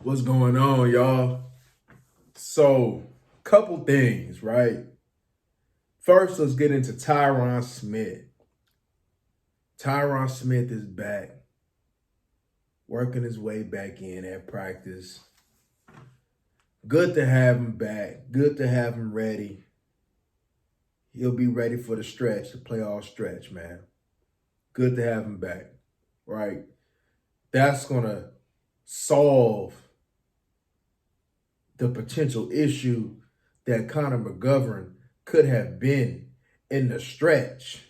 What's going on, y'all? So, couple things, right? First, let's get into Tyron Smith. Tyron Smith is back, working his way back in at practice. Good to have him back. Good to have him ready. He'll be ready for the stretch, the playoff stretch, man. Good to have him back, right? That's going to solve the potential issue that Connor McGovern could have been in the stretch,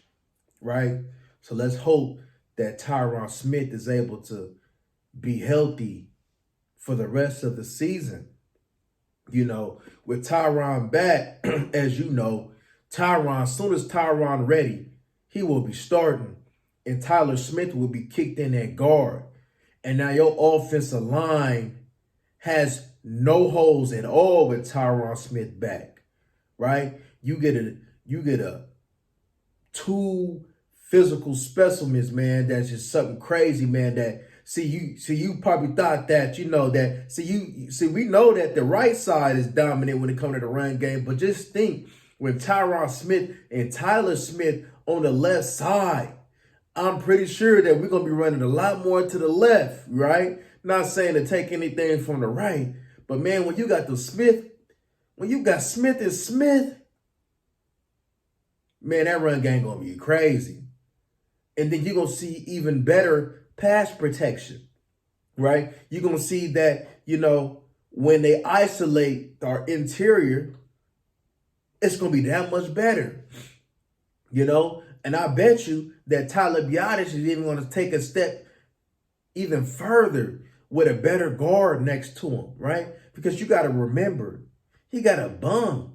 right? So let's hope that Tyron Smith is able to be healthy for the rest of the season. You know, with Tyron back, as you know, as soon as Tyron ready, he will be starting, and Tyler Smith will be kicked in at guard. And now your offensive line has no holes at all with Tyron Smith back, right? You get a two physical specimens, man. That's just something crazy, man. That you probably thought that we know that the right side is dominant when it comes to the run game, but just think when Tyron Smith and Tyler Smith on the left side, I'm pretty sure that we're gonna be running a lot more to the left, right? Not saying to take anything from the right, but man, when you got Smith and Smith, man, that run game gonna be crazy. And then you're gonna see even better pass protection, right? You're gonna see that, when they isolate our interior, it's gonna be that much better. And I bet you that Tyler Biotis is even gonna take a step even further with a better guard next to him, right? Because you gotta remember, he got a bum.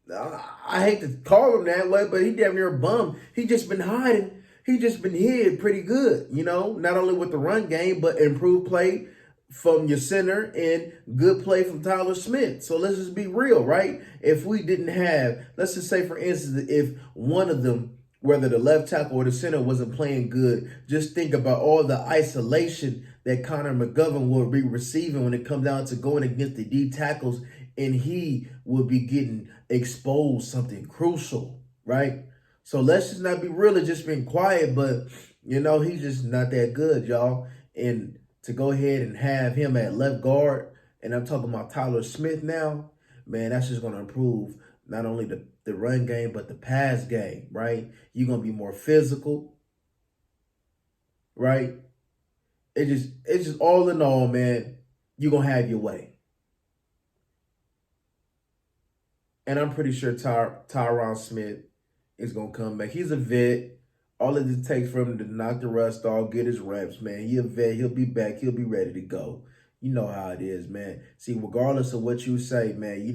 I hate to call him that way, but he damn near a bum. He just been hiding. He just been hid pretty good, not only with the run game, but improved play from your center and good play from Tyler Smith. So let's just be real, right? If we didn't have, let's just say, for instance, if one of them, whether the left tackle or the center, wasn't playing good, just think about all the isolation that Connor McGovern will be receiving when it comes down to going against the D tackles, and he will be getting exposed something crucial, right? So let's just not be really just being quiet, but, he's just not that good, y'all. And to go ahead and have him at left guard, and I'm talking about Tyler Smith now, man, that's just going to improve not only the run game, but the pass game, right? You're going to be more physical, right? It's just all in all, man, you're going to have your way. And I'm pretty sure Tyron Smith is going to come back. He's a vet. All it takes for him to knock the rust off, get his reps, man. He a vet. He'll be back. He'll be ready to go. You know how it is, man. See, regardless of what you say, man, we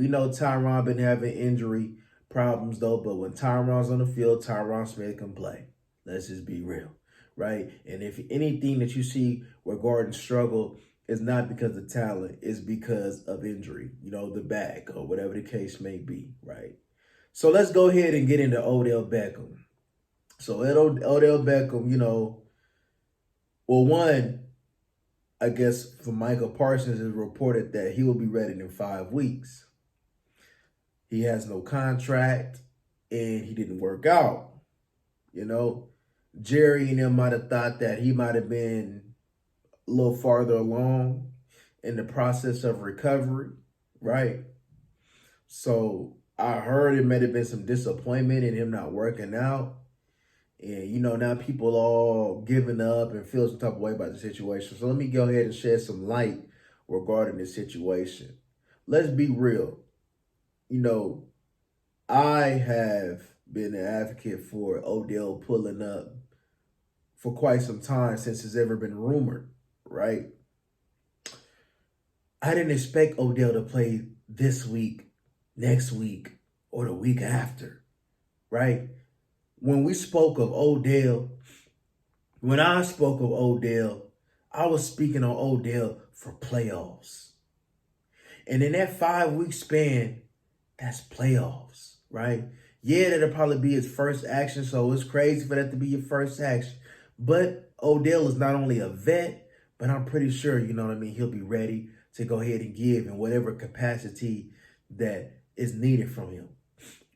know Tyron been having injury problems, though. But when Tyron's on the field, Tyron Smith can play. Let's just be real, right? And if anything that you see where Gordon struggle, it's not because of talent. It's because of injury, the back or whatever the case may be, right? So let's go ahead and get into Odell Beckham. So Odell Beckham, one, I guess from Michael Parsons has reported that he will be ready in 5 weeks. He has no contract and he didn't work out. Jerry and them might have thought that he might have been a little farther along in the process of recovery, right? So I heard it may have been some disappointment in him not working out. And, now people all giving up and feel some type of way about the situation. So let me go ahead and shed some light regarding this situation. Let's be real. I have been an advocate for Odell pulling up for quite some time since it's ever been rumored, right? I didn't expect Odell to play this week, next week, or the week after, right? When I spoke of Odell, I was speaking on Odell for playoffs. And in that 5-week span, that's playoffs, right? Yeah, that'll probably be his first action, so it's crazy for that to be your first action. But Odell is not only a vet, but I'm pretty sure, you know what I mean, he'll be ready to go ahead and give in whatever capacity that is needed from him,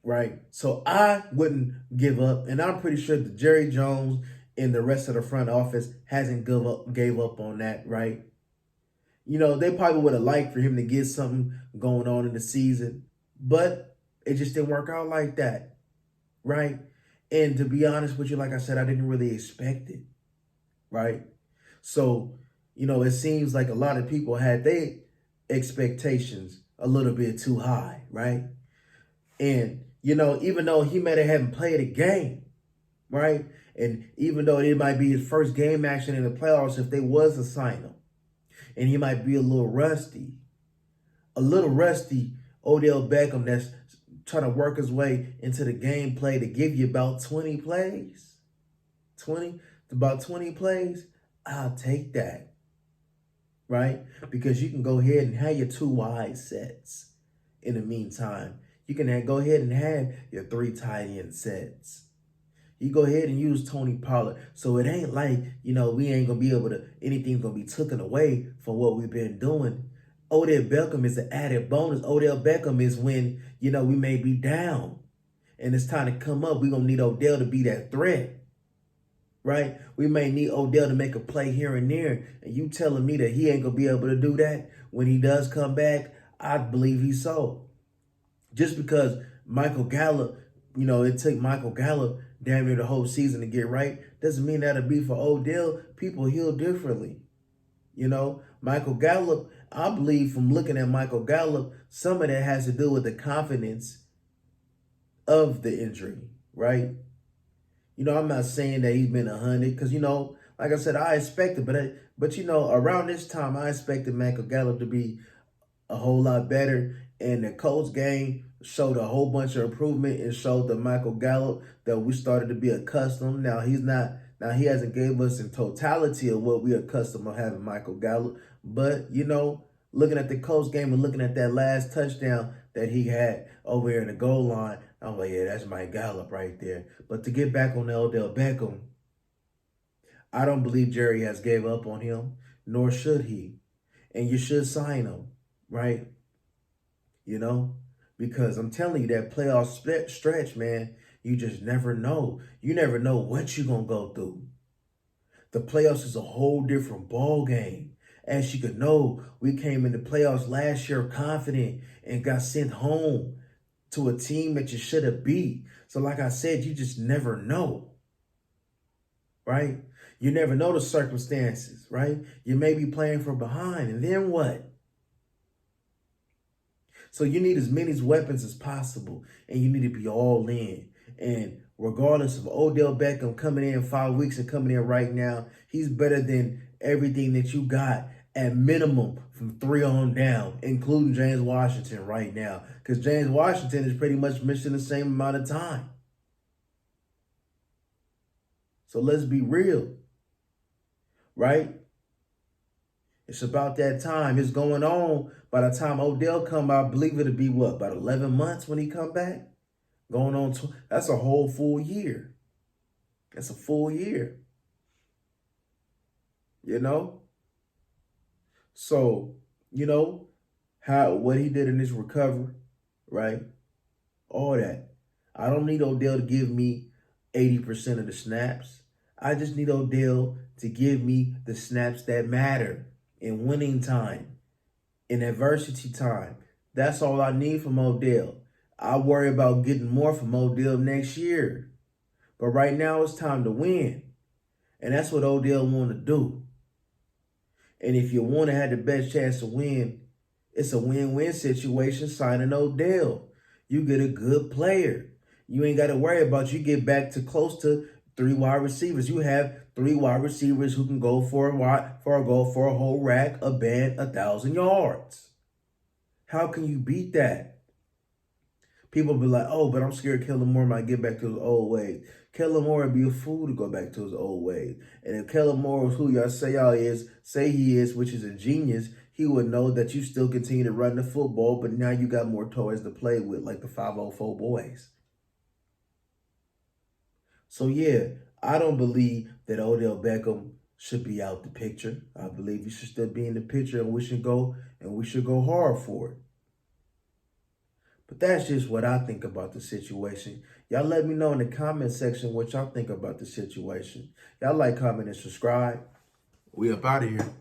right? So I wouldn't give up, and I'm pretty sure that Jerry Jones and the rest of the front office hasn't gave up on that, right? You know, they probably would have liked for him to get something going on in the season, but it just didn't work out like that, right? And to be honest with you, like I said, I didn't really expect it, right? So, you know, it seems like a lot of people had their expectations a little bit too high, right? And, you know, even though he may have haven't played a game, right? And even though it might be his first game action in the playoffs, if they was to sign him, and he might be a little rusty Odell Beckham that's trying to work his way into the gameplay to give you about 20 plays, about 20 plays, I'll take that, right? Because you can go ahead and have your 2 wide sets in the meantime. You can go ahead and have your 3 tight end sets. You go ahead and use Tony Pollard. So it ain't like, you know, we ain't going to be able to, anything's going to be taken away from what we've been doing. Odell Beckham is an added bonus. Odell Beckham is when, you know, we may be down and it's time to come up. We're going to need Odell to be that threat, right? We may need Odell to make a play here and there. And you telling me that he ain't going to be able to do that when he does come back? I believe he's so. Just because Michael Gallup, you know, it took Michael Gallup damn near the whole season to get right, doesn't mean that'll be for Odell. People heal differently. You know, Michael Gallup, I believe from looking at Michael Gallup, some of that has to do with the confidence of the injury, right? You know, I'm not saying that he's been 100 because, you know, like I said, I expected, but you know, around this time, I expected Michael Gallup to be a whole lot better. And the Colts game showed a whole bunch of improvement and showed the Michael Gallup that we started to be accustomed. Now he hasn't gave us in totality of what we accustomed of having Michael Gallup. But, you know, looking at the Colts game and looking at that last touchdown that he had over here in the goal line, I'm like, yeah, that's Mike Gallup right there. But to get back on the Odell Beckham, I don't believe Jerry has gave up on him, nor should he. And you should sign him, right? You know, because I'm telling you that playoff stretch, man, you just never know. You never know what you're going to go through. The playoffs is a whole different ball game. As you could know, we came into playoffs last year confident and got sent home to a team that you should have beat. So like I said, you just never know, right? You never know the circumstances, right? You may be playing from behind, and then what? So you need as many weapons as possible, and you need to be all in. And regardless of Odell Beckham coming in 5 weeks and coming in right now, he's better than everything that you got at minimum from 3 on down, including James Washington right now. Because James Washington is pretty much missing the same amount of time. So let's be real, right? It's about that time. It's going on. By the time Odell come out, I believe it'll be what, about 11 months when he come back? Going on, that's a whole full year. That's a full year. You know? So, you know, what he did in his recovery, right? All that. I don't need Odell to give me 80% of the snaps. I just need Odell to give me the snaps that matter in winning time, in adversity time. That's all I need from Odell. I worry about getting more from Odell next year. But right now it's time to win. And that's what Odell want to do. And if you want to have the best chance to win, it's a win-win situation signing Odell. You get a good player. You ain't got to worry about you get back to close to 3 wide receivers. You have 3 wide receivers who can go for a whole rack, a band, 1,000 yards. How can you beat that? People be like, oh, but I'm scared Kellen Moore might get back to his old ways. Kellen Moore would be a fool to go back to his old ways. And if Kellen Moore is who y'all say he is, which is a genius, he would know that you still continue to run the football, but now you got more toys to play with, like the 504 boys. So yeah, I don't believe that Odell Beckham should be out the picture. I believe he should still be in the picture, and we should go hard for it. But that's just what I think about the situation. Y'all let me know in the comment section what y'all think about the situation. Y'all like, comment, and subscribe. We up out of here.